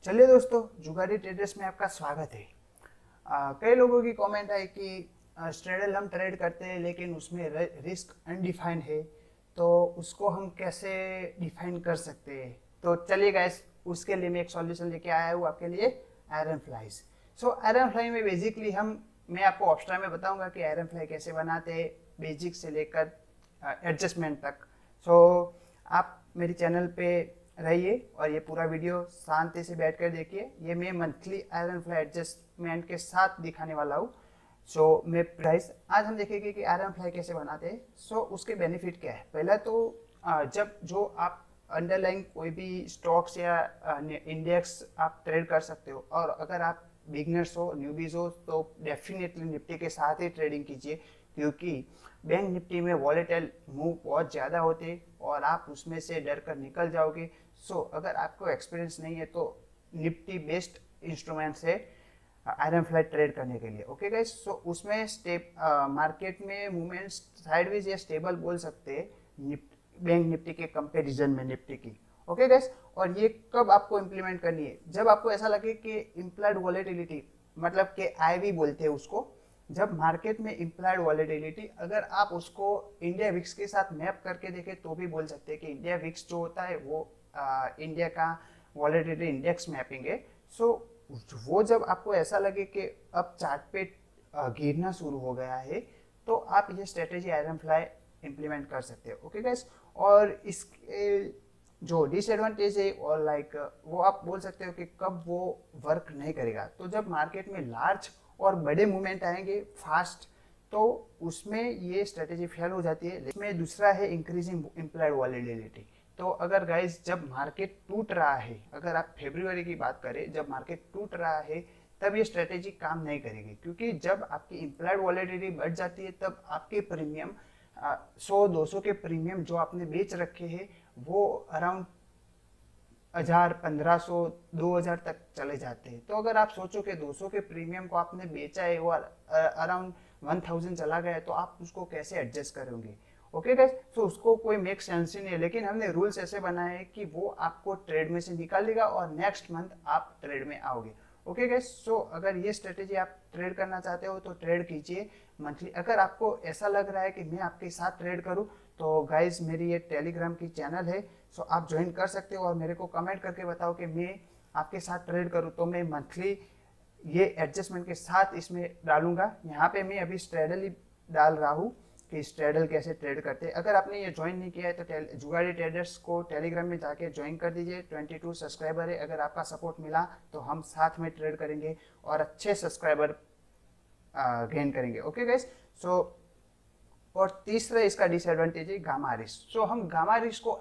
चलिए दोस्तों, जुगाड़ी ट्रेडर्स में आपका स्वागत है। कई लोगों की कमेंट है कि स्ट्रेडल हम ट्रेड करते हैं लेकिन उसमें रिस्क अनडिफाइंड है, तो उसको हम कैसे डिफाइन कर सकते हैं। तो चलिए गाइस, उसके लिए मैं एक सॉल्यूशन लेके आया हूँ आपके लिए, iron flies. So iron fly में बेसिकली मैं आपको ऑब्स्ट्रा में बताऊंगा कि आयरन फ्लाई कैसे बनाते हैं, बेसिक से लेकर एडजस्टमेंट तक। सो आप मेरे चैनल पे रहिए और ये पूरा वीडियो शांति से बैठकर देखिए। ये मैं मंथली आयरन फ्लाई एडजस्टमेंट के साथ दिखाने वाला हूँ। सो मैं प्राइस आज हम देखेंगे कि आयरन फ्लाई कैसे बनाते हैं। सो उसके बेनिफिट क्या है। पहला तो जब जो आप अंडरलाइन कोई भी स्टॉक्स या इंडेक्स आप ट्रेड कर सकते हो, और अगर आप बिगनर्स हो, न्यूबीज हो, तो डेफिनेटली निफ्टी के साथ ही ट्रेडिंग कीजिए, क्योंकि बैंक निफ्टी में वॉलेटाइल मूव बहुत ज़्यादा होते हैं और आप उसमें से डर कर निकल जाओगे। सो अगर आपको एक्सपीरियंस नहीं है तो निफ्टी बेस्ट इंस्ट्रूमेंट्स है आयरन फ्लाई ट्रेड करने के लिए। ओके गाइस, सो उसमें मार्केट में मूवमेंट्स साइडवेज या स्टेबल बोल सकते हैं बैंक निफ्टी के कंपैरिजन में निफ्टी की। ओके गाइस, और ये कब आपको इम्प्लीमेंट करनी है, जब आपको ऐसा लगे कि इम्प्लाइड वॉलेटिलिटी, मतलब कि आईवी बोलते हैं उसको, जब मार्केट में इम्प्लाइड वॉलेटिलिटी अगर आप उसको इंडिया विक्स के साथ मैप करके देखें तो भी बोल सकते हैं कि इंडिया विक्स जो होता है वो इंडिया का वॉलेटिलिटी इंडेक्स मैपिंग है। सो वो जब आपको ऐसा लगे कि अब चार्ट पे गिरना शुरू हो गया है, तो आप ये स्ट्रेटेजी आयरन फ्लाई इम्प्लीमेंट कर सकते हो। ओके गाइस, और इसके जो डिसएडवांटेज है और वो आप बोल सकते हो कि कब वो वर्क नहीं करेगा। तो जब मार्केट में लार्ज और बड़े मूवमेंट आएंगे फास्ट, तो उसमें ये स्ट्रेटेजी फेल हो जाती है। इसमें दूसरा है इंक्रीजिंग इम्प्लाइड वॉलेटिलिटी। तो अगर गाइस जब मार्केट टूट रहा है, अगर आप फेब्रुवरी की बात करें, जब मार्केट टूट रहा है तब ये स्ट्रेटेजी काम नहीं करेगी, क्योंकि जब आपकी इम्प्लाइड वॉलेटिलिटी बढ़ जाती है तब आपके प्रीमियम 100-200 के प्रीमियम जो आपने बेच रखे हैं वो अराउंड 1000, 1500, 2000 तक चले जाते हैं। तो अगर आप सोचो कि 200 के प्रीमियम को आपने बेचा है वो अराउंड 1000 चला गया है, तो आप उसको कैसे एडजस्ट करोगे। ओके गाइस, तो उसको कोई मेक सेंस ही नहीं है। लेकिन हमने रूल्स ऐसे बनाए हैं कि वो आपको ट्रेड में से निकाल देगा और नेक्स्ट मंथ आप ट्रेड में आओगे। ओके गाइस, सो अगर ये स्ट्रेटेजी आप ट्रेड करना चाहते हो तो ट्रेड कीजिए मंथली। अगर आपको ऐसा लग रहा है कि मैं आपके साथ ट्रेड करूं, तो गाइस मेरी ये टेलीग्राम की चैनल है, सो आप ज्वाइन कर सकते हो और मेरे को कमेंट करके बताओ कि मैं आपके साथ ट्रेड करूं, तो मैं मंथली ये एडजस्टमेंट के साथ इसमें डालूंगा। यहाँ पे मैं अभी स्ट्रेडल ही डाल रहा हूँ कि स्ट्रेडल कैसे ट्रेड करते हैं। अगर आपने ये ज्वाइन नहीं किया है तो जुगाड़ी ट्रेडर्स को टेलीग्राम में जाके ज्वाइन कर दीजिए। 22 सब्सक्राइबर है, अगर आपका सपोर्ट मिला तो हम साथ में ट्रेड करेंगे और अच्छे सब्सक्राइबर गेन करेंगे। ओके गाइस, सो और तीसरा इसका डिसएडवांटेज है गामा रिस्क। सो हम गामा रिस्क को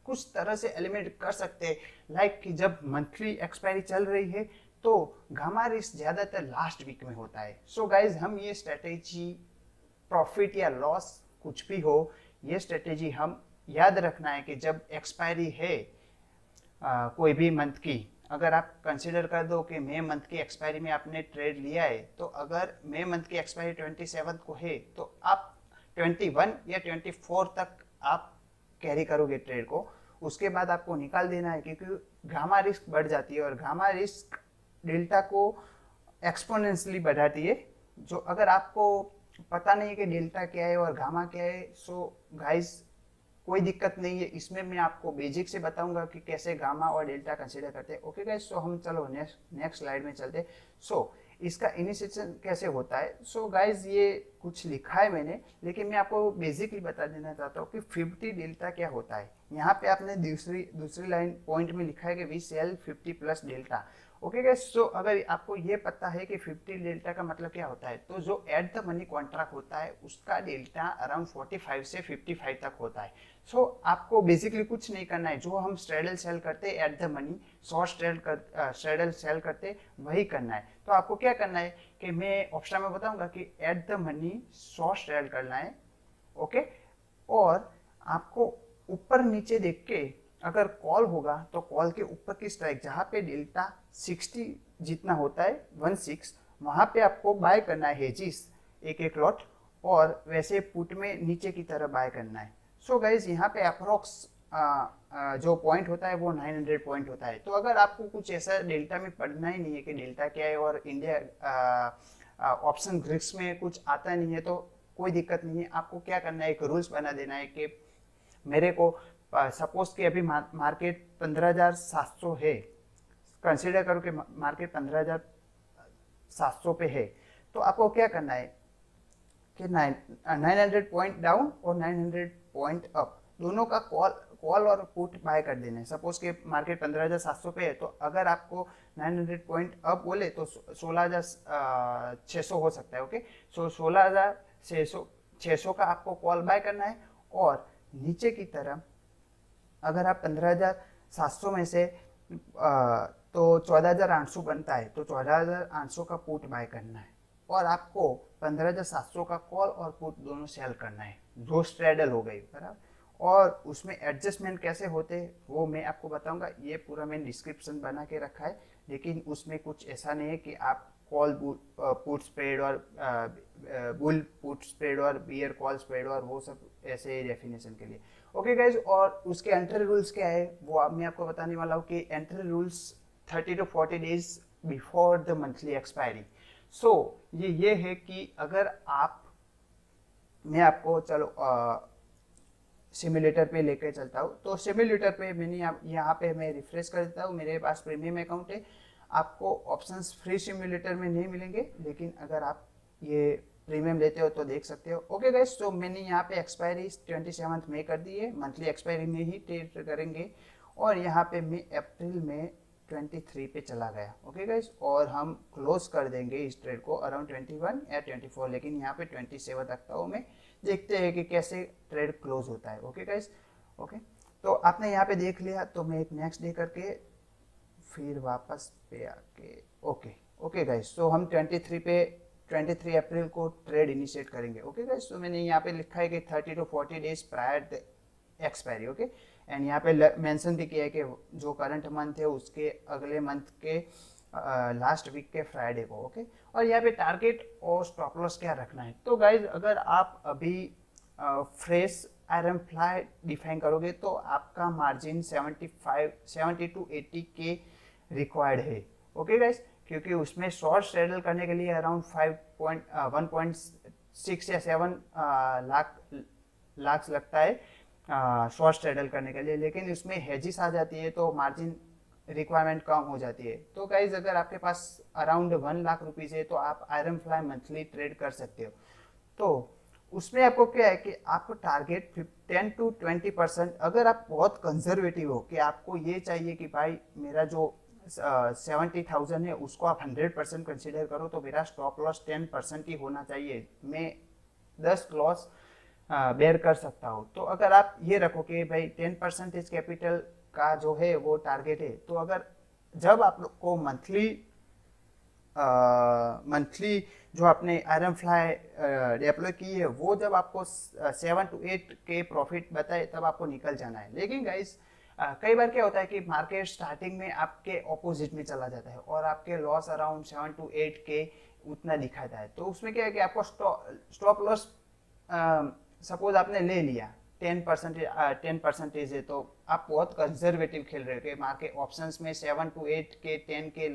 कुछ तरह से एलिमिनेट कर सकते हैं, लाइक कि जब मंथली एक्सपायरी चल रही है तो गामा रिस्क ज्यादातर लास्ट वीक में होता है। सो गाइज हम ये स्ट्रेटेजी, प्रॉफिट या लॉस कुछ भी हो, ये स्ट्रेटेजी हम याद रखना है कि जब एक्सपायरी है कोई भी मंथ की, अगर आप कंसिडर कर दो कि मई मंथ की एक्सपायरी में आपने ट्रेड लिया है, तो अगर मई मंथ की एक्सपायरी 27 को है तो आप 21 या 24 तक आप कैरी करोगे ट्रेड को। उसके बाद आपको निकाल देना है, क्योंकि गामा रिस्क बढ़ जाती है और गामा रिस्क डेल्टा को एक्सपोनेंशियली बढ़ाती है। जो अगर आपको पता नहीं है कि डेल्टा क्या है और गामा क्या है, सो गाइस कोई दिक्कत नहीं है, इसमें मैं आपको बेसिक से बताऊंगा कि कैसे गामा और डेल्टा कंसीडर करते हैं। ओके गाइस, सो हम चलो नेक्स्ट स्लाइड में चलते हैं। सो इसका इनिशिएशन कैसे होता है। सो गाइस ये कुछ लिखा है मैंने, लेकिन मैं आपको बेसिकली बता देना चाहता हूँ कि 50 डेल्टा क्या होता है। यहाँ पे आपने दूसरी लाइन पॉइंट में लिखा है कि we sell 50 plus delta. Okay guys, so अगर आपको ये पता है कि 50 डेल्टा का मतलब क्या होता है, तो जो एट द मनी कॉन्ट्रैक्ट होता है उसका डेल्टा अराउंड 45 से 55 तक होता है। सो आपको बेसिकली कुछ नहीं करना है, जो हम स्ट्रेडल सेल करते हैं at the money, short straddle sell करते वही करना है। तो आपको क्या करना है कि मैं ऑप्शन में बताऊंगा कि eight the money short straddle करना है। ओके, और आपको ऊपर नीचे देख के अगर कॉल होगा तो कॉल के ऊपर की स्ट्राइक जहाँ पे डेल्टा 60 जितना होता है 16, वहाँ पे आपको बाय करना है हेजिस एक लॉट, और वैसे पुट में नीचे की तरफ बाय करना है। सो गाइज यहाँ पे अप्रोक्स जो पॉइंट होता है वो 900 पॉइंट होता है। तो अगर आपको कुछ ऐसा डेल्टा में पढ़ना ही नहीं है कि डेल्टा क्या है और इंडिया ऑप्शन ग्रिक्स में कुछ आता नहीं है, तो कोई दिक्कत नहीं है। आपको क्या करना है, एक रूल्स बना देना है कि मेरे को सपोज कि अभी मार्केट 15,700 है, कंसिडर करो कि मार्केट 15,700 पे है, तो आपको क्या करना है कि 900 पॉइंट डाउन और 900 पॉइंट अप दोनों का कॉल और पुट बाय कर देना है। सपोज कि मार्केट 15,700 पे है, तो अगर आपको 900 पॉइंट अप बोले तो 16,600 हो सकता है। ओके, सो 16,600 का आपको कॉल बाय करना है। और नीचे की तरफ अगर आप 15,700 में से तो 14,800 बनता है, तो 14,800 का पुट बाय करना है और आपको 15,700 का कॉल और पुट दोनों सेल करना है। दो स्ट्रेडल हो गई, बराबर। और उसमें एडजस्टमेंट कैसे होते वो मैं आपको बताऊंगा। ये पूरा मैंने डिस्क्रिप्शन बना के रखा है, लेकिन उसमें कुछ ऐसा नहीं है कि आप कॉल पुट स्प्रेड और बुल पुट स्प्रेड और बियर कॉल स्प्रेड और वो सब ऐसे डेफिनेशन के लिए। ओके गाइज, और उसके एंट्री रूल्स क्या है वो मैं आपको बताने वाला हूँ कि entry rules 30 to 40 days before the monthly expiry. So ये है कि अगर आप, मैं आपको चलो सिमुलेटर पे लेके चलता हूँ। तो सिमुलेटर पे मैंने यहाँ पे मैं रिफ्रेश कर देता हूँ, मेरे पास प्रीमियम अकाउंट है। आपको ऑप्शंस फ्री सिमुलेटर में नहीं मिलेंगे, लेकिन अगर आप ये प्रीमियम लेते हो तो देख सकते हो। ओके गाइस, तो मैंने यहाँ पे एक्सपायरी 27 मई कर दी है, मंथली एक्सपायरी में ही ट्रेड करेंगे। और यहाँ पे मैं अप्रैल में 23 पे चला गया। ओके गाइस, और हम क्लोज कर देंगे इस ट्रेड को अराउंड 21 या 24, लेकिन यहाँ पे 27 रखता हूँ मैं। देखते हैं कि कैसे ट्रेड क्लोज होता है। ओके गाइस, ओके, तो आपने यहाँ पे देख लिया, तो मैं एक नेक्स्ट डे करके फिर वापस पे आके ओके ओके गाइस, तो हम 23 अप्रैल को ट्रेड इनिशिएट करेंगे। ओके गाइस, तो मैंने यहाँ पे लिखा है कि 30 to 40 days prior the expiry. Okay, and यहाँ पे मेंशन भी किया है कि जो करंट मंथ है उसके अगले मंथ के लास्ट वीक के फ्राइडे को। ओके, और यहाँ पे टारगेट और स्टॉप लॉस क्या रखना है। तो गाइज, अगर आप अभी फ्रेश आयरन फ्लाई डिफाइन करोगे तो आपका मार्जिन 70 to 80 के रिक्वायर्ड है। ओके गाइज, क्योंकि उसमें शॉर्ट स्ट्रेडल करने के लिए अराउंड 1.6 या 7 लाख लगता है शॉर्ट स्ट्रेडल करने के लिए, लेकिन उसमें हेजिस आ जाती है तो मार्जिन रिक्वायरमेंट कम हो जाती है। तो गाइज, अगर आपके पास अराउंड 1 लाख रुपीज़ है तो आप आयरन फ्लाई मंथली ट्रेड कर सकते हो। तो उसमें आपको क्या है कि आपको टारगेट 10 to 20%, अगर आप बहुत कंजर्वेटिव हो कि आपको ये चाहिए कि भाई मेरा जो 70,000 है उसको आप 100% कंसिडर करो, तो मेरा स्टॉप लॉस 10% ही होना चाहिए, मैं 10 लॉस बेयर कर सकता हूँ। तो अगर आप ये रखो कि भाई 10% कैपिटल का जो है वो टारगेट है, तो अगर जब आप लोग को मंथली जो आपने आयरन फ्लाई डिप्लॉय की है वो जब आपको 7 to 8 के प्रॉफिट बताए तब आपको निकल जाना है। लेकिन गाइस, कई बार क्या होता है कि मार्केट स्टार्टिंग में आपके ऑपोजिट में चला जाता है और आपके लॉस अराउंड 7 to 8 के उतना दिखाता है। तो उसमें क्या है कि आपको स्टॉप लॉस सपोज आपने ले लिया 10% है, तो आप बहुत कंजर्वेटिव खेल रहे हो कि मार्केट ऑप्शंस में 7 to 8 के 10 के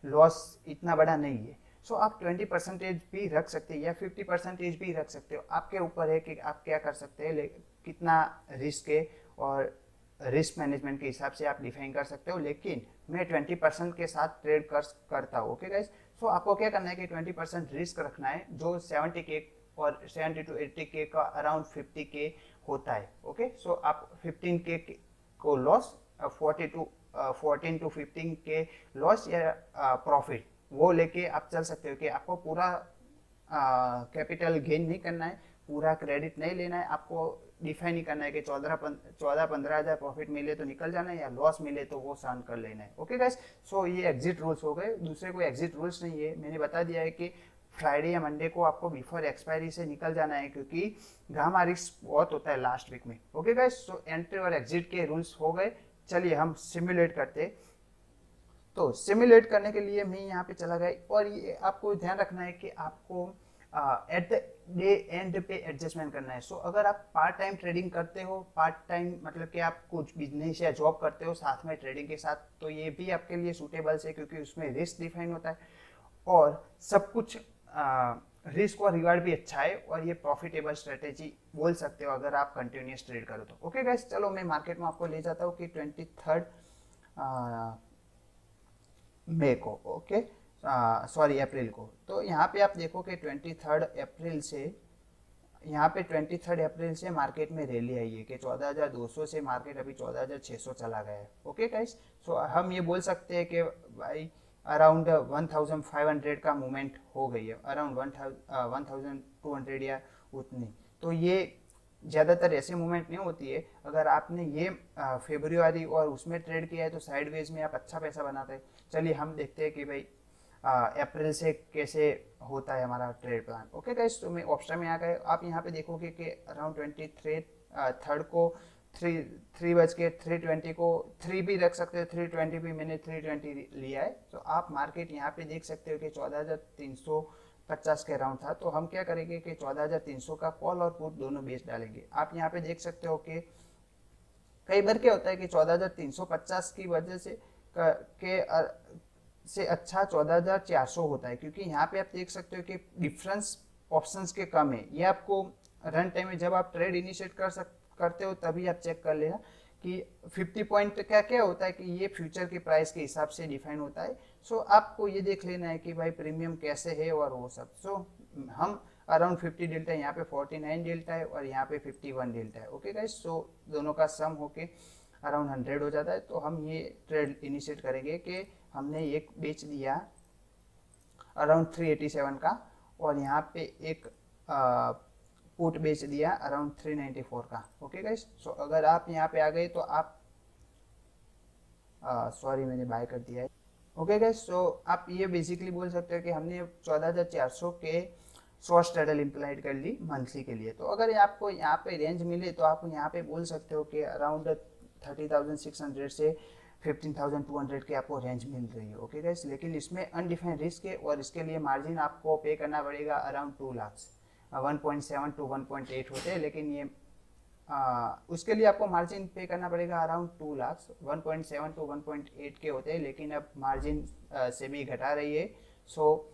लॉस इतना बड़ा नहीं है। सो आप 20% भी रख सकते हैं या 50% भी रख सकते हो, आपके ऊपर है कि आप क्या कर सकते हैं, कितना रिस्क है और रिस्क मैनेजमेंट के हिसाब से आप डिफाइन कर सकते हो। लेकिन मैं 20% के साथ ट्रेड करता हूँ। ओके गाइस, सो आपको क्या करना है कि 20% रिस्क रखना है, जो 70 के और 70 to 80 के का अराउंड 50 के होता है। ओके, सो आप 15 के को लॉस, 14 to 15 के लॉस या प्रॉफिट वो लेके आप चल सकते हो कि आपको पूरा कैपिटल गेन नहीं करना है, पूरा क्रेडिट नहीं लेना है, आपको डिफाइन नहीं करना है कि 14-15 हज़ार प्रॉफिट मिले तो निकल जाना है या लॉस मिले तो वो सहन कर लेना है। ओके गाइस, सो ये एग्जिट रूल्स हो गए, दूसरे कोई एग्जिट रूल्स नहीं है। मैंने बता दिया है कि फ्राइडे या मंडे को आपको बिफोर एक्सपायरी से निकल जाना है, क्योंकि गामा रिस्क बहुत होता है लास्ट वीक में। ओके गाइस, सो एंट्री और एग्जिट के रूल्स हो गए। चलिए हम सिमुलेट करते। तो सिमुलेट करने के लिए मैं यहाँ पे चला गया, और ये आपको ध्यान रखना है कि आपको एट द डे एंड पे एडजस्टमेंट करना है। सो अगर आप पार्ट टाइम ट्रेडिंग करते हो, पार्ट टाइम मतलब कि आप कुछ बिजनेस या जॉब करते हो साथ में ट्रेडिंग के साथ, तो ये भी आपके लिए सूटेबल है क्योंकि उसमें रिस्क डिफाइन होता है और सब कुछ रिस्क और रिवार्ड भी अच्छा है और ये प्रॉफिटेबल स्ट्रेटेजी बोल सकते हो अगर आप कंटिन्यूस ट्रेड करो तो। ओके गाइस, चलो मैं मार्केट में आपको ले जाता हूँ कि 23 मई को, ओके सॉरी अप्रैल को। तो यहाँ पे आप देखो कि 23 अप्रैल से यहाँ पे 23 अप्रैल से मार्केट में रैली आई है कि 14,200 से मार्केट अभी 14,600 चला गया है। ओके गाइस, सो हम ये बोल सकते हैं कि भाई अराउंड 1,500 का मूवमेंट हो गई है, अराउंड 1,200 या उतनी। तो ये ज़्यादातर ऐसे मूवमेंट नहीं होती है। अगर आपने ये फरवरी और उसमें ट्रेड किया है तो साइडवेज में आप अच्छा पैसा बनाते हैं। चलिए हम देखते हैं कि भाई अप्रैल से कैसे होता है हमारा ट्रेड प्लान। ओके गाइस, तो मैं ऑप्शन में आ गए। आप यहाँ पे देखोगे कि अराउंड 23 को 3:03 को 3 भी रख सकते हैं, 3:20 भी मैंने 3:20 लिया है। तो आप मार्केट यहाँ पे देख सकते हो कि 14,350 के अराउंड था। तो हम क्या करेंगे कि 14,300 का कॉल और पुट दोनों बेच डालेंगे। आप यहाँ पे देख सकते हो कि कई बार क्या होता है कि 14,350 की वजह से अच्छा 14,400 होता है, क्योंकि यहाँ पे आप देख सकते हो कि डिफरेंस ऑप्शंस के कम है। ये आपको रन टाइम में जब आप ट्रेड इनिशिएट करते हो तभी आप चेक कर लेना कि 50 पॉइंट क्या क्या होता है कि ये फ्यूचर के प्राइस के हिसाब से डिफाइन होता है। सो आपको ये देख लेना है कि भाई प्रीमियम कैसे है और वो सब। सो हम अराउंड 50 डेल्टा, यहाँ पे 49 डेल्टा है और यहाँ पे 51 डेल्टा है। ओके गाइस, सो दोनों का सम होके अराउंड 100 हो जाता है। तो हम ये ट्रेड इनिशिएट करेंगे कि हमने एक बेच दिया अराउंड 387 का और यहाँ पे एक पुट बेच दिया अराउंड 394 का। ओके गाइस, सो अगर आप यहाँ पे आ गए तो आप सॉरी मैंने बाय कर दिया है। ओके गाइस, सो आप ये बेसिकली बोल सकते हो कि हमने 14,400 के शॉर्ट स्ट्रैडल इम्प्लाइड कर ली मंथली के लिए। तो अगर आपको यहाँ पे रेंज मिले तो आप यहाँ पे बोल सकते हो कि अराउंड 30,600 से 15,200 की आपको रेंज मिल रही है। ओके गाइस, लेकिन इसमें अनडिफाइंड रिस्क है और इसके लिए मार्जिन आपको पे करना पड़ेगा अराउंड 2 लाख, 1.7 to 1.8 होते हैं, लेकिन ये उसके लिए आपको मार्जिन पे करना पड़ेगा अराउंड 2 लाख, 1.7 to 1.8 के होते हैं, लेकिन अब मार्जिन से भी घटा रही है। सो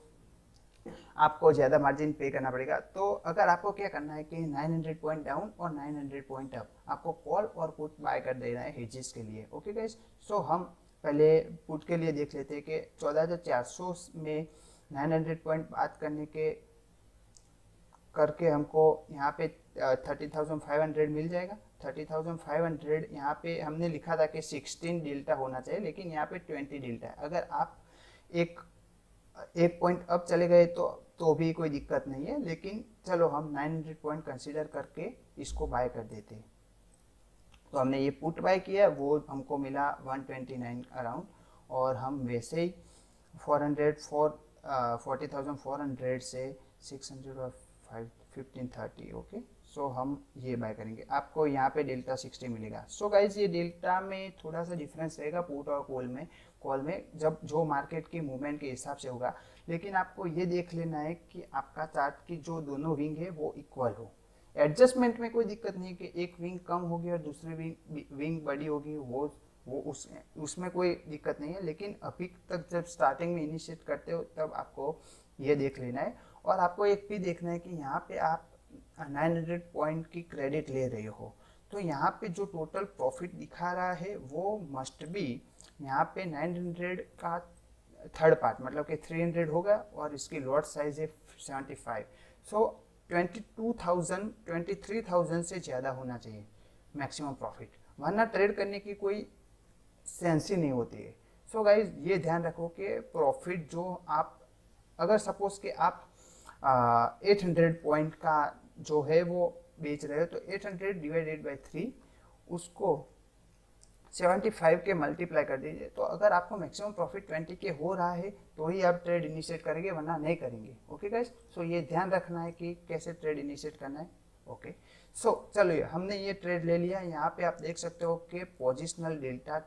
आपको ज़्यादा मार्जिन पे करना पड़ेगा। तो अगर आपको क्या करना है कि 900 पॉइंट डाउन और 900 पॉइंट अप आपको कॉल और पुट बाय कर देना है हेजेस के लिए। ओके गाइस, सो हम पहले पुट के लिए देख लेते हैं कि 14,400 में 900 पॉइंट बात करके हमको यहाँ पे 30,500 मिल जाएगा। 30,500 यहाँ पे हमने लिखा था कि 16 डेल्टा होना चाहिए, लेकिन यहाँ पे 20 डेल्टा है। अगर आप एक पॉइंट अप चले गए तो भी कोई दिक्कत नहीं है, लेकिन चलो हम 900 पॉइंट कंसीडर करके इसको बाय कर देते हैं। तो हमने ये पुट बाय किया, वो हमको मिला 129 अराउंड और हम वैसे ही 40,400 से 600 और 1530। ओके, सो हम ये बाय करेंगे। आपको यहाँ पे डेल्टा 60 मिलेगा। सो गाइज ये डेल्टा में थोड़ा सा डिफरेंस रहेगा पुट और कॉल में जब जो मार्केट की मूवमेंट के हिसाब से होगा, लेकिन आपको ये देख लेना है कि आपका चार्ट की जो दोनों विंग है वो इक्वल हो। एडजस्टमेंट में कोई दिक्कत नहीं है कि एक विंग कम होगी और दूसरी विंग बड़ी होगी, वो उसमें कोई दिक्कत नहीं है। लेकिन अभी तक जब स्टार्टिंग में इनिशिएट करते हो तब आपको ये देख लेना है। और आपको एक भी देखना है कि यहाँ पे आप 900 पॉइंट की क्रेडिट ले रहे हो, तो यहाँ पे जो टोटल प्रॉफिट दिखा रहा है वो मस्ट बी यहाँ पे 900 का थर्ड पार्ट, मतलब कि 300 होगा और इसकी लॉट साइज है 75। सो 23,000 से ज़्यादा होना चाहिए मैक्सिमम प्रॉफिट, वरना ट्रेड करने की कोई सेंस ही नहीं होती है। सो गाइज ये ध्यान रखो कि प्रॉफिट जो आप अगर सपोज कि आप 800 पॉइंट का जो है वो बेच रहे हो तो 800 डिवाइडेड बाई 3 उसको 75 के मल्टीप्लाई कर दीजिए। तो अगर आपको मैक्सिमम प्रॉफिट 20 के हो रहा है तो ही आप ट्रेड इनिशिएट करेंगे, वरना नहीं करेंगे। ओके गाइस, सो ये ध्यान रखना है कि कैसे ट्रेड इनिशिएट करना है। ओके, सो चलो हमने ये ट्रेड ले लिया। यहाँ पे आप देख सकते हो कि पोजिशनल डेल्टा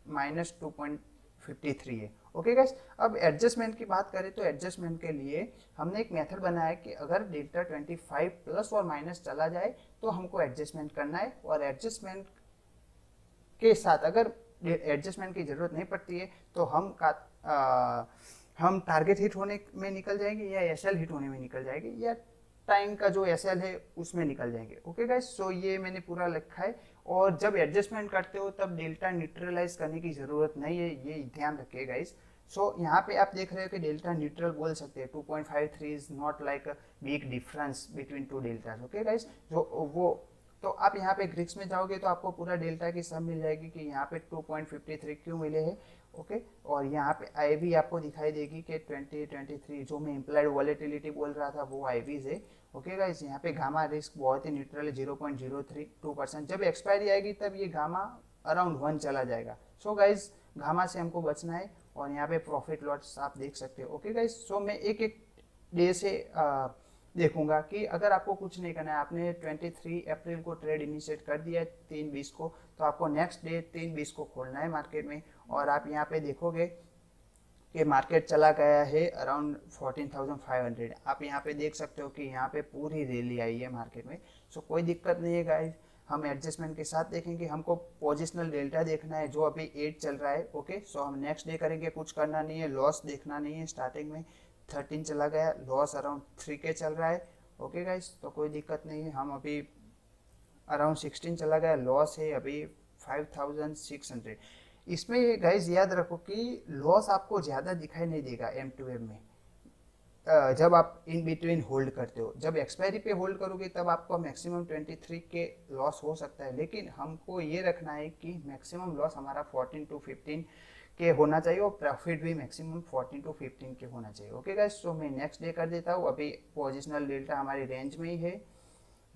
-2.53 है ओके गाइस, अब एडजस्टमेंट की बात करें तो एडजस्टमेंट के लिए हमने एक मेथड बनाया है कि अगर डेल्टा 25 प्लस और माइनस चला जाए तो हमको एडजस्टमेंट करना है, और एडजस्टमेंट के साथ अगर एडजस्टमेंट की ज़रूरत नहीं पड़ती है तो हम टारगेट हिट होने में निकल जाएंगे, या एसएल हिट होने में निकल जाएंगे, या टाइम का जो एसएल है उसमें निकल जाएंगे। ओके गाइस, सो ये मैंने पूरा लिखा है। और जब एडजस्टमेंट करते हो तब डेल्टा न्यूट्रलाइज करने की ज़रूरत नहीं है, ये ध्यान रखिए गाइस। सो यहाँ पे आप देख रहे हो कि डेल्टा न्यूट्रल बोल सकते हैं, 2.53 is not like a big difference between two delta. Okay guys, जो वो तो आप यहाँ पे ग्रीक्स में जाओगे तो आपको पूरा डेल्टा की सम मिल जाएगी कि यहाँ पे 2.53 क्यों मिले हैं। ओके, और यहाँ पे आई भी आपको दिखाई देगी कि 2023 जो मैं इम्प्लाइड वॉलेटिलिटी बोल रहा था वो आई वीज है। ओके गाइस, यहाँ पे गामा रिस्क बहुत ही न्यूट्रल है, 0.032%। जब एक्सपायरी आएगी तब ये गामा अराउंड 1 चला जाएगा। सो गाइस, गामा से हमको बचना है, और यहाँ पे प्रॉफिट लॉस आप देख सकते हो। ओके गाइस, सो मैं एक एक डे से देखूंगा कि अगर आपको कुछ नहीं करना है, आपने 23 अप्रैल को ट्रेड इनिशिएट कर दिया है 3:20 को, तो आपको नेक्स्ट डे 3:20 को खोलना है मार्केट में। और आप यहाँ पे देखोगे कि मार्केट चला गया है अराउंड 14,500। आप यहाँ पे देख सकते हो कि यहाँ पे पूरी रैली आई है मार्केट में। सो कोई दिक्कत नहीं है गाइस, हम एडजस्टमेंट के साथ देखेंगे। हमको पोजिशनल डेल्टा देखना है जो अभी 8 चल रहा है। ओके, सो हम नेक्स्ट डे करेंगे, कुछ करना नहीं है, लॉस देखना नहीं है। स्टार्टिंग में 13 चला गया, लॉस अराउंड 3K चल रहा है। ओके गाइस, तो कोई दिक्कत नहीं है। हम अभी अराउंड 16 चला गया, लॉस है अभी 5,600। इसमें ये गाइस याद रखो कि लॉस आपको ज़्यादा दिखाई नहीं देगा M2M में, जब आप इन बिटवीन होल्ड करते हो। जब एक्सपायरी पे होल्ड करोगे तब आपको मैक्सिमम 23 के लॉस हो सकता है, लेकिन हमको ये रखना है कि मैक्सिमम लॉस हमारा 14 to 15 के होना चाहिए, और प्रॉफिट भी मैक्सिमम 14 to 15 के होना चाहिए। ओके गाइस, सो मैं नेक्स्ट डे कर देता हूँ। अभी पोजिशनल डेल्टा हमारी रेंज में ही है।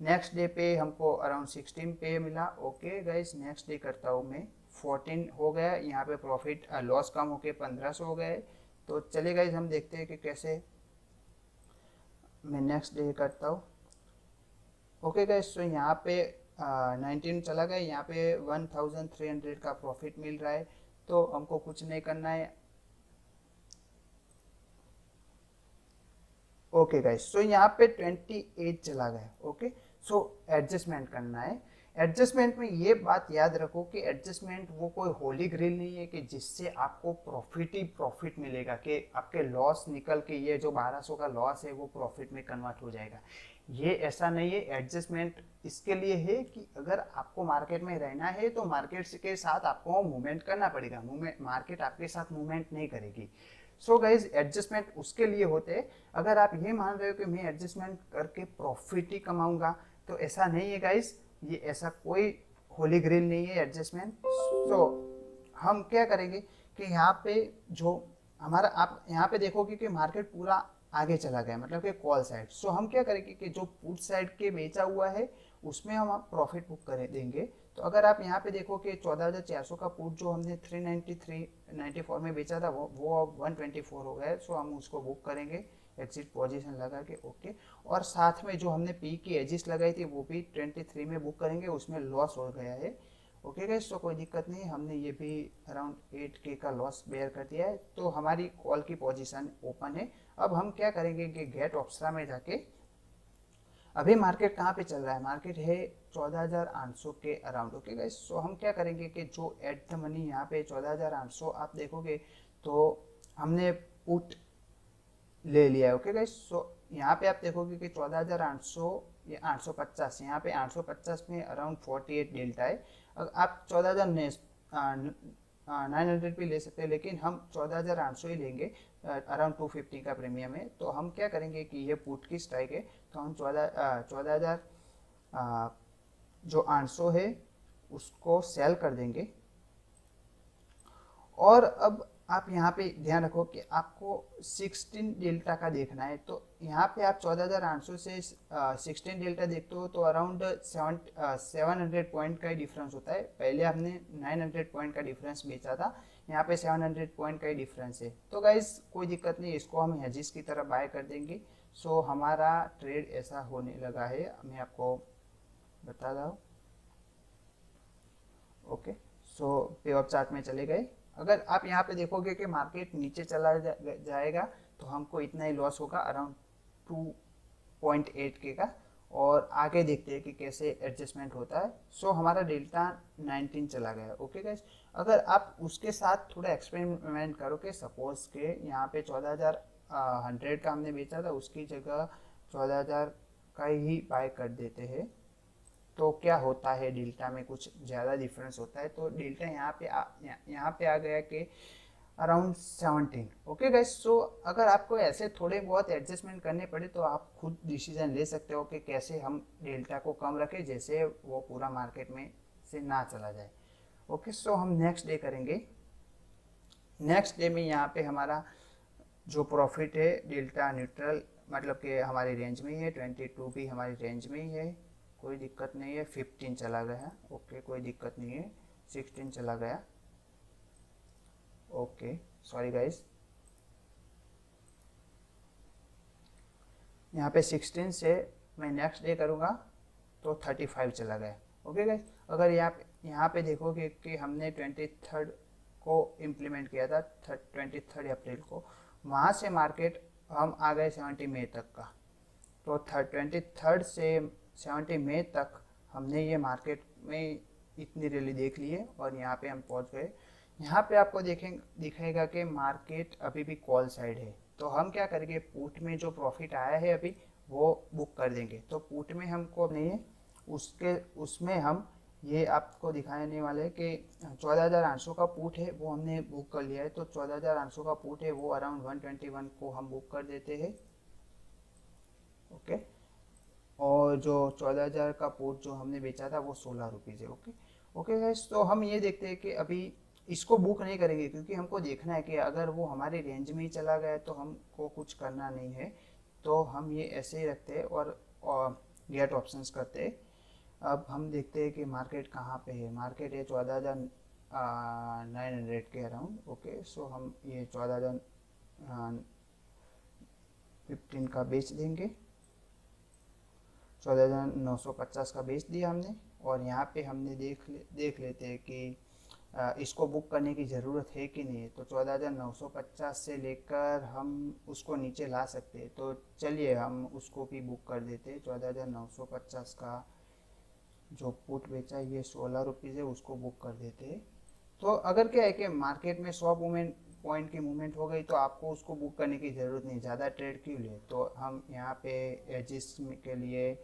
नेक्स्ट डे पे हमको अराउंड 16 पे मिला। ओके गाइस, नेक्स्ट डे करता हूँ मैं, 14 हो गया। यहाँ पे प्रॉफिट लॉस कम होके 1500 हो गए। तो चलिए गाइस, हम देखते हैं कि कैसे मैं नेक्स्ट डे करता हूँ। ओके गाइस, तो यहाँ पे 19 चला गया, यहाँ पे 1300 का प्रॉफिट मिल रहा है। तो हमको कुछ नहीं करना है। ओके गाइस, सो यहाँ पे 28 चला गया। ओके, सो एडजस्टमेंट करना है। एडजस्टमेंट में ये बात याद रखो कि एडजस्टमेंट वो कोई होली ग्रेल नहीं है कि जिससे आपको प्रॉफिट ही प्रॉफिट मिलेगा, कि आपके लॉस निकल के ये जो 1200 का लॉस है वो प्रॉफिट में कन्वर्ट हो जाएगा। ये ऐसा नहीं है। एडजस्टमेंट इसके लिए है कि अगर आपको मार्केट में रहना है तो मार्केट के साथ आपको मूवमेंट करना पड़ेगा, मार्केट आपके साथ मूवमेंट नहीं करेगी। सो गाइज, एडजस्टमेंट उसके लिए होते हैं। अगर आप ये मान रहे हो कि मैं एडजस्टमेंट करके प्रॉफिट ही कमाऊंगा, तो ऐसा नहीं है गाइज, ये ऐसा कोई होली ग्रेल नहीं है एडजस्टमेंट। तो हम क्या करेंगे कि यहाँ पे जो हमारा, आप यहाँ पे देखोगे कि मार्केट पूरा आगे चला गया, मतलब कि कॉल साइड। सो हम क्या करेंगे कि जो पुट साइड के बेचा हुआ है उसमें हम प्रॉफिट बुक कर देंगे। तो अगर आप यहाँ पे देखो कि 14,400 का पुट जो हमने 393.94 में बेचा था वो अब 124 हो गया है। सो हम उसको बुक करेंगे एग्जिट पोजीशन लगा के। ओके, और साथ में जो हमने पी की एजिस लगाई थी वो भी 23 में बुक करेंगे, उसमें लॉस हो गया है। ओके गाइस, तो कोई दिक्कत नहीं, हमने ये भी अराउंड 8K का लॉस बेयर कर दिया है। तो हमारी कॉल की पोजीशन ओपन है। अब हम क्या करेंगे कि गेट ऑप्शना में जाके, अभी मार्केट कहाँ पे चल रहा है, मार्केट है 14,800 के अराउंड। ओके गाइस, सो हम क्या करेंगे कि जो एट द मनी यहाँ पे 14,800 आप देखोगे तो हमने पुट ले लिया है। ओके गाइस, सो यहाँ पे आप देखोगे कि 14,800 या 850, यहाँ पे 850 में अराउंड 48 डेल्टा है। आप 14,900 भी ले सकते हैं, लेकिन हम 14,800 ही लेंगे, अराउंड 250 का प्रीमियम है। तो हम क्या करेंगे कि ये पुट की स्ट्राइक है, तो हम 14,000 जो 800 है उसको सेल कर देंगे। और अब आप यहाँ पे ध्यान रखो कि आपको 16 डेल्टा का देखना है। तो यहाँ पे आप 14,800 से 16 डेल्टा देखते हो तो अराउंड 700 पॉइंट का ही डिफरेंस होता है। पहले हमने 900 पॉइंट का डिफरेंस बेचा था, यहाँ पे 700 पॉइंट का ही डिफरेंस है। तो गाइस कोई दिक्कत नहीं, इसको हम हेजिस की तरह बाय कर देंगे। सो हमारा ट्रेड ऐसा होने लगा है, मैं आपको बता रहा हूँ। ओके, सो पे ऑफ चार्ट में चले गए। अगर आप यहाँ पे देखोगे कि मार्केट नीचे चला जाएगा तो हमको इतना ही लॉस होगा, अराउंड 2.8 के का। और आगे देखते हैं कि कैसे एडजस्टमेंट होता है। सो हमारा डेल्टा 19 चला गया। ओके गाइस, अगर आप उसके साथ थोड़ा एक्सपेरिमेंट करो कि सपोज के यहाँ पे 14,100 का हमने बेचा था, उसकी जगह 14,000 का ही बाय कर देते हैं तो क्या होता है, डेल्टा में कुछ ज़्यादा डिफरेंस होता है। तो डेल्टा यहाँ पे आ गया कि अराउंड 17। ओके गाइस, सो अगर आपको ऐसे थोड़े बहुत एडजस्टमेंट करने पड़े तो आप खुद डिसीजन ले सकते हो कि कैसे हम डेल्टा को कम रखें, जैसे वो पूरा मार्केट में से ना चला जाए। ओके, सो हम नेक्स्ट डे करेंगे। नेक्स्ट डे में यहाँ पे हमारा जो प्रॉफिट है डेल्टा न्यूट्रल, मतलब कि हमारी रेंज में ही है, 22 भी हमारी रेंज में ही है, कोई दिक्कत नहीं है। 15 चला गया, ओके कोई दिक्कत नहीं है। 16 चला गया, ओके सॉरी गाइस। यहाँ पे 16 से मैं नेक्स्ट डे करूँगा तो 35 चला गया। ओके गाइस, अगर यहाँ पे देखोगे कि हमने 23 को इम्प्लीमेंट किया था, 23 अप्रैल को, वहाँ से मार्केट हम आ गए 70 मई तक का। तो 23 से 70 मई तक हमने ये मार्केट में इतनी रैली देख ली है और यहाँ पे हम पहुँच गए। यहाँ पे आपको दिखेगा कि मार्केट अभी भी कॉल साइड है, तो हम क्या करेंगे, पुट में जो प्रॉफिट आया है अभी वो बुक कर देंगे। तो पुट में हमको नहीं है, उसमें हम ये आपको दिखाने वाले हैं कि 14,800 का पुट है वो हमने बुक कर लिया है। तो 14,800 का पुट है वो अराउंड 121 को हम बुक कर देते हैं। ओके, और जो 14,000 का पुट जो हमने बेचा था वो 16 रुपीज़ है। ओके ओके गाइस, तो हम ये देखते हैं कि अभी इसको बुक नहीं करेंगे क्योंकि हमको देखना है कि अगर वो हमारी रेंज में ही चला गया तो हमको कुछ करना नहीं है। तो हम ये ऐसे ही रखते हैं और गेट ऑप्शंस करते हैं। अब हम देखते हैं कि मार्केट कहाँ पे है। मार्केट है 14,900 के अराउंड। ओके, सो हम ये 14,015 का बेच देंगे, 14,950 का बेच दिया हमने। और यहाँ पे हमने देख लेते हैं कि इसको बुक करने की ज़रूरत है कि नहीं है। तो 14,950 से लेकर हम उसको नीचे ला सकते हैं, तो चलिए हम उसको भी बुक कर देते हैं। 14,950 का जो पुट बेचा है ये 16 रुपीज़ है, उसको बुक कर देते हैं। तो अगर क्या है कि मार्केट में 100 पॉइंट की मूवमेंट हो गई तो आपको उसको बुक करने की ज़रूरत नहीं, ज़्यादा ट्रेड क्यों ले। तो हम यहाँ पे एजिस के लिए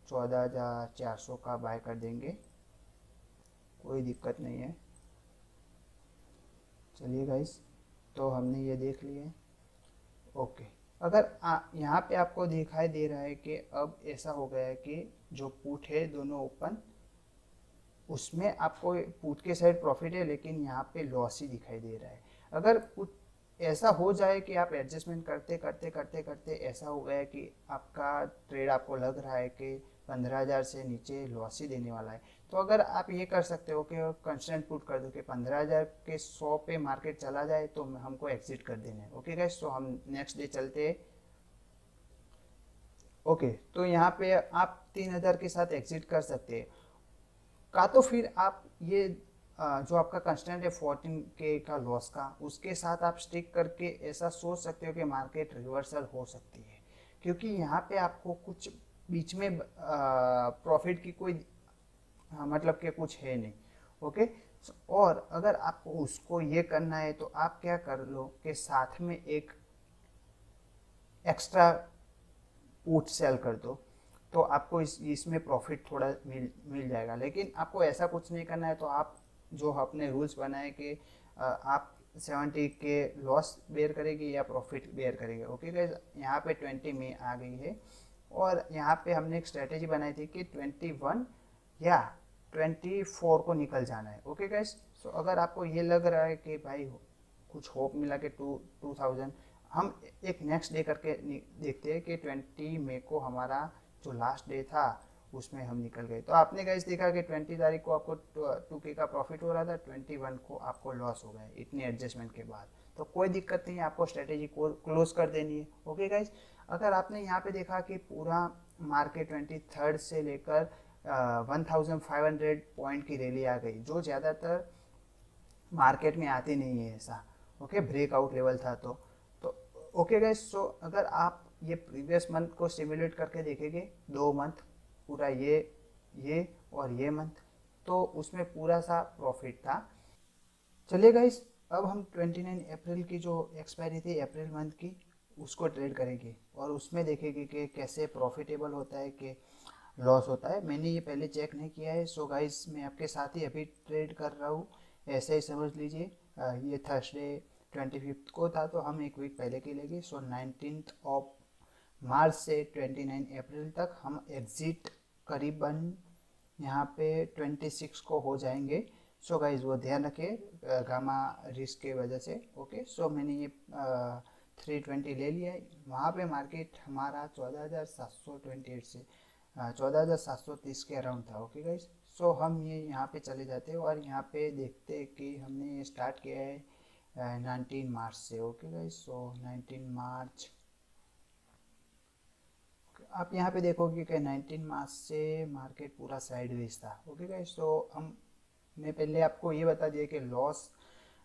14,400 का बाय कर देंगे, कोई दिक्कत नहीं है। चलिए गाइस, तो हमने ये देख लिए। ओके, अगर यहाँ पे आपको दिखाई दे रहा है कि अब ऐसा हो गया है कि जो पुट है दोनों ओपन, उसमें आपको पुट के साइड प्रॉफिट है लेकिन यहाँ पे लॉस ही दिखाई दे रहा है। अगर पुट ऐसा हो जाए कि आप एडजस्टमेंट करते करते करते करते ऐसा हो गया कि आपका ट्रेड आपको लग रहा है कि 15,000 से नीचे लॉस ही देने वाला है, तो अगर आप ये कर सकते हो कि कंस्टेंट पुट कर दो कि 15,000 के 100 पे मार्केट चला जाए तो हमको एग्जिट कर देना है। ओके गाइस, तो हम नेक्स्ट डे चलते हैं। ओके, तो यहाँ पे आप 3,000 के साथ एग्जिट कर सकते हैं, का तो फिर आप ये जो आपका कंस्टेंट है 14K का लॉस का, उसके साथ आप स्टिक करके ऐसा सोच सकते हो कि मार्केट रिवर्सल हो सकती है, क्योंकि यहाँ पे आपको कुछ बीच में प्रॉफिट की कोई मतलब कि कुछ है नहीं। ओके, और अगर आपको उसको ये करना है तो आप क्या कर लो कि साथ में एक एक्स्ट्रा पुट सेल कर दो, तो आपको इसमें प्रॉफिट थोड़ा मिल जाएगा। लेकिन आपको ऐसा कुछ नहीं करना है, तो आप जो अपने रूल्स बनाए कि आप 70 के लॉस बेयर करेंगे या प्रॉफिट बेयर करेंगे। ओके गाइस, यहाँ पे 20 में आ गई है और यहाँ पे हमने एक स्ट्रेटेजी बनाई थी कि 21 या 24 को निकल जाना है। ओके गाइस, सो अगर आपको ये लग रहा है कि भाई कुछ होप मिला कि 2000, हम एक नेक्स्ट डे करके देखते हैं कि 20 मई को हमारा जो लास्ट डे था उसमें हम निकल गए। तो आपने गाइस देखा कि 20 तारीख को आपको 2K का प्रॉफिट हो रहा था, 21 को आपको लॉस हो गया इतनी एडजस्टमेंट के बाद। तो कोई दिक्कत नहीं है, आपको स्ट्रेटेजी को क्लोज कर देनी है। ओके गाइस, अगर आपने यहाँ पे देखा कि पूरा मार्केट 23 से लेकर 1500 पॉइंट की रैली आ गई, जो ज़्यादातर मार्केट में आती नहीं है ऐसा। ओके, ब्रेकआउट लेवल था तो ओके गाइस। सो अगर आप ये प्रीवियस मंथ को सिमुलेट करके देखेंगे, 2 मंथ पूरा ये और ये मंथ, तो उसमें पूरा सा प्रॉफिट था। चलिए गाइस, अब हम 29 अप्रैल की जो एक्सपायरी थी अप्रैल मंथ की, उसको ट्रेड करेंगे और उसमें देखेंगे कि कैसे प्रॉफिटेबल होता है कि लॉस होता है। मैंने ये पहले चेक नहीं किया है, सो गाइस मैं आपके साथ ही अभी ट्रेड कर रहा हूँ, ऐसे ही समझ लीजिए। ये थर्सडे 25 को था, तो हम एक वीक पहले की लेंगे। सो 19 मार्च से 29 अप्रैल तक हम एग्जिट करीबन यहाँ पे 26 को हो जाएंगे। सो गाइज वो ध्यान रखिए गामा रिस्क के वजह से। ओके, सो मैंने ये 320 ले लिया है। वहाँ पे मार्केट हमारा 14,728 से 14,730 के अराउंड था। ओके गाइज, सो हम ये यहाँ पे चले जाते हैं और यहाँ पे देखते हैं कि हमने ये स्टार्ट किया है 19 मार्च से। ओके गाइज, सो 19 मार्च आप यहाँ पे देखोगे कि 19 मार्च से मार्केट पूरा साइडवेज था। ओके गाइस, तो मैं पहले आपको ये बता दिया कि लॉस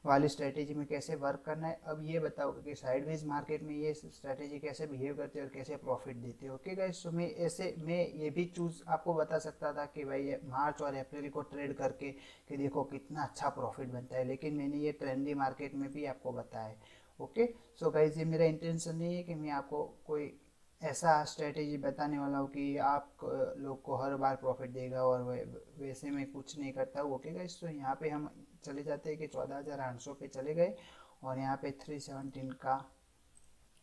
वाली स्ट्रेटेजी में कैसे वर्क करना है। अब ये बताओ कि साइडवेज मार्केट में ये स्ट्रेटेजी कैसे बिहेव करती है और कैसे प्रॉफिट देती है। ओके गाइस, तो मैं ये भी चूज आपको बता सकता था कि भाई मार्च और अप्रैल को ट्रेड करके कि देखो कितना अच्छा प्रॉफिट बनता है, लेकिन मैंने ये ट्रेंडी मार्केट में भी आपको बताया है। ओके, सो गाइस ये मेरा इंटेंशन नहीं है कि मैं आपको कोई ऐसा स्ट्रेटेजी बताने वाला हूँ कि आप लोग को हर बार प्रॉफिट देगा और वैसे में कुछ नहीं करता हूँ। ओके गाइस, तो यहाँ पे हम चले जाते हैं कि 14,800 पे चले गए और यहाँ पे 317 का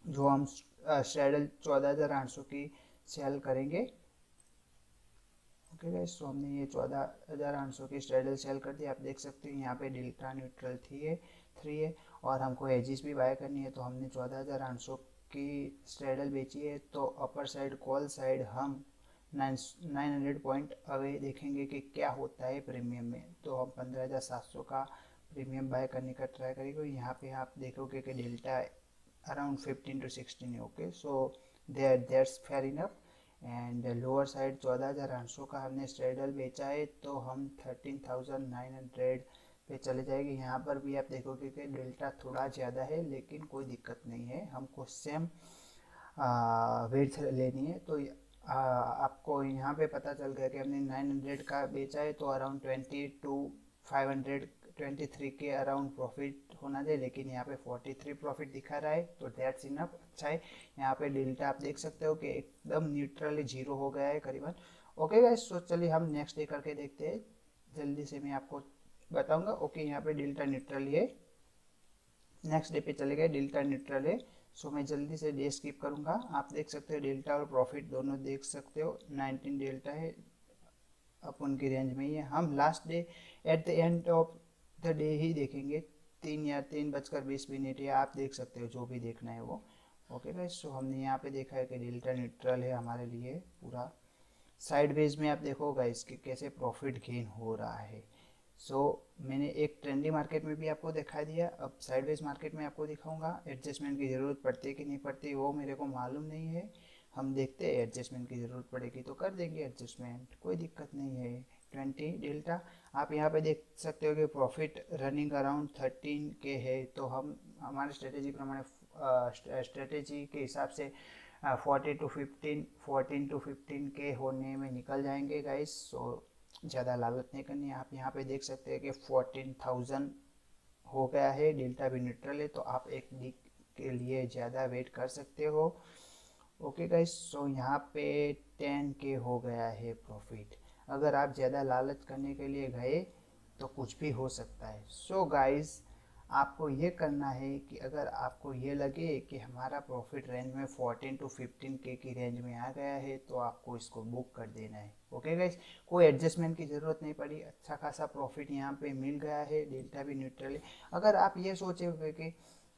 जो हम स्ट्रेडल 14,800 की सेल करेंगे। ओके गाइस, तो हमने ये 14,800 की स्ट्रेडल सेल कर दी। आप देख सकते हैं यहाँ पे डेल्टा न्यूट्रल 3 है और हमको एजिस भी बाय करनी है, तो हमने 14,800 की स्ट्रेडल बेची है। तो अपर साइड कॉल साइड हम 900 पॉइंट अवे देखेंगे कि क्या होता है प्रीमियम में। तो हम 15,700 का प्रीमियम बाय करने का ट्राई करेंगे। यहाँ पे आप देखोगे कि डेल्टा अराउंड 15 to 16 है। Okay, so that's fair enough. And lower side 14,800 का हमने स्ट्रेडल बेचा है, तो हम 13,900 पे चले जाएंगे। यहाँ पर भी आप देखोगे कि डेल्टा थोड़ा ज़्यादा है, लेकिन कोई दिक्कत नहीं है, हमको सेम वेट लेनी है। तो आपको यहाँ पे पता चल गया कि हमने 900 का बेचा है, तो अराउंड 20 to 523 के अराउंड प्रॉफिट होना चाहिए, लेकिन यहाँ पे 43 प्रॉफिट दिखा रहा है, तो दैट्स इनफ, अच्छा है। यहाँ पे डेल्टा आप देख सकते हो कि एकदम न्यूट्रली जीरो हो गया है करीबन। ओके गाइस, तो चलिए हम नेक्स्ट डे करके देखते हैं, जल्दी से मैं आपको बताऊंगा। ओके, यहाँ पे डेल्टा न्यूट्रल है, नेक्स्ट डे पे चले गए, डेल्टा न्यूट्रल है। सो मैं जल्दी से डे स्किप करूंगा। आप देख सकते हो डेल्टा और प्रॉफिट दोनों देख सकते हो, 19 डेल्टा है, अपन की रेंज में ही है। हम last day at the end of the day ही देखेंगे, 3 या 3:20 या आप देख सकते हो जो भी देखना है वो। ओके गाइस, सो हमने यहाँ पे देखा है कि डेल्टा न्यूट्रल है हमारे लिए पूरा। साइडवेज में आप देखो गाइस कि कैसे प्रॉफिट गेन हो रहा है। सो मैंने एक ट्रेंडी मार्केट में भी आपको दिखा दिया, अब साइडवेज मार्केट में आपको दिखाऊंगा। एडजस्टमेंट की ज़रूरत पड़ती है कि नहीं पड़ती वो मेरे को मालूम नहीं है, हम देखते हैं। एडजस्टमेंट की ज़रूरत पड़ेगी तो कर देंगे एडजस्टमेंट, कोई दिक्कत नहीं है। 20 डेल्टा आप यहाँ पे देख सकते हो कि प्रॉफिट रनिंग अराउंड 13 के है, तो हम हमारे स्ट्रेटेजी प्रमाणे स्ट्रेटेजी के हिसाब से 14 to 15 के होने में निकल जाएंगे गाइस। सो ज़्यादा लालच नहीं करनी है। आप यहाँ पे देख सकते हैं कि 14,000 हो गया है, डेल्टा भी न्यूट्रल है, तो आप एक वीक के लिए ज़्यादा वेट कर सकते हो। ओके गाइस, सो यहाँ पे 10 के हो गया है प्रॉफिट। अगर आप ज़्यादा लालच करने के लिए गए तो कुछ भी हो सकता है। सो गाइस आपको ये करना है कि अगर आपको ये लगे कि हमारा प्रॉफिट रेंज में 14 to 15 के की रेंज में आ गया है, तो आपको इसको बुक कर देना है। ओके गाइस, कोई एडजस्टमेंट की ज़रूरत नहीं पड़ी, अच्छा खासा प्रॉफिट यहाँ पे मिल गया है, डेल्टा भी न्यूट्रल है। अगर आप ये सोचे हुए कि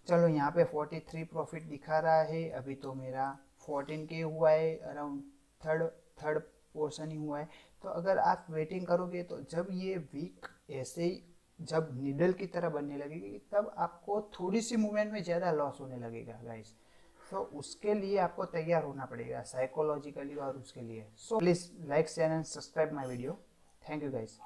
चलो यहाँ पे 43 प्रॉफिट दिखा रहा है, अभी तो मेरा 14 के हुआ है, अराउंड थर्ड पोर्शन ही हुआ है, तो अगर आप वेटिंग करोगे तो जब ये वीक ऐसे ही जब निडल की तरह बनने लगेगी, तब आपको थोड़ी सी मूवमेंट में ज़्यादा लॉस होने लगेगा गाइस। तो उसके लिए आपको तैयार होना पड़ेगा साइकोलॉजिकली और उसके लिए। So please like share and subscribe my video. Thank you guys.